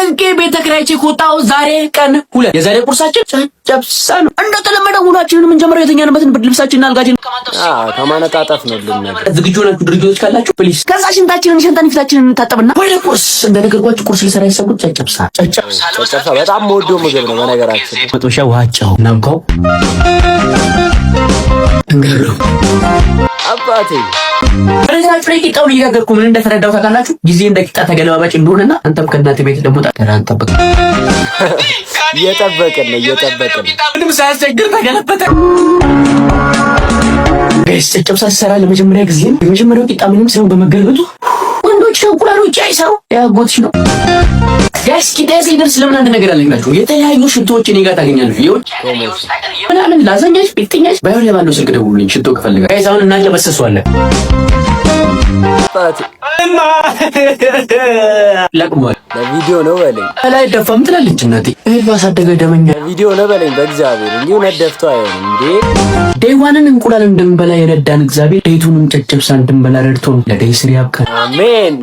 ተጠንቅቄ ቤት ተከራይቼ ከወጣሁ ዛሬ ቀን 2 የዛሬ ቁርሳችን ጨጨብሳ ነው። እንደተለመደው ሁላችንም እንጀምረው የተኛንበትን ብርድ ልብሳችንና አልጋችን ከማነጣጠፍ ነው ልንነግር። ዝግጁ ናችሁ? ድርጊቶች ካላችሁ ፕሊዝ። ከዛ ሽንታችንን ሸንተን ፊታችንን እንታጠብና ወደ ቁርስ እንደነገርኳችሁ ቁርስ ልሰራ ያሰብኩት ጨጨብሳ በጣም የምወደው ምግብ ነው። በነገራችን መጥበሻ ውሃ ጨው እናምካው እንገሩ አባቴ በረዛች ላይ ቂጣውን እየጋገርኩ ምን እንደተረዳው ታውቃላችሁ? ጊዜ እንደ ቂጣ ተገለባባጭ እንደሆነና አንተም ከእናት ቤት ደግሞ ተራን ጠብቅ። እየጠበቅን ምንም ሳያስቸግር ተገለበጠ። ጨጨብሳ ሲሰራ ለመጀመሪያ ጊዜ የመጀመሪያው ቂጣ ምንም ሳይሆን በመገልበጡ ወንዶች እንቁላሎች አይሰሩ ያጎትሽ ነው። ጋይስ ቂጣዬ ሲደርስ ለምን አንድ ነገር አለኝላችሁ። የተለያዩ ሽቶዎች እኔ ጋር ታገኛለሽ። ይኸውልሽ ምናምን ላዛኛሽ ቢጥኛሽ ባይሆን ለባለው ስልክ ደውሉልኝ ሽቶ ከፈልጋ። ጋይስ አሁን እናንተ በሰሷለን ለቅሟል። ለቪዲዮ ነው በለኝ። ላይ ደፋም ትላለች እናቴ። እህል ባሳደገ ደመኛ ለቪዲዮ ነው በለኝ። በእግዚአብሔር እንዲሁ ነደፍቶ አይሆንም እንዴ። ዴይዋንን እንቁላል እንድንበላ የረዳን እግዚአብሔር ዴይቱንም ጨጨብሳ እንድንበላ ረድቶን ለዴይ ስሪ ያብቃን። አሜን።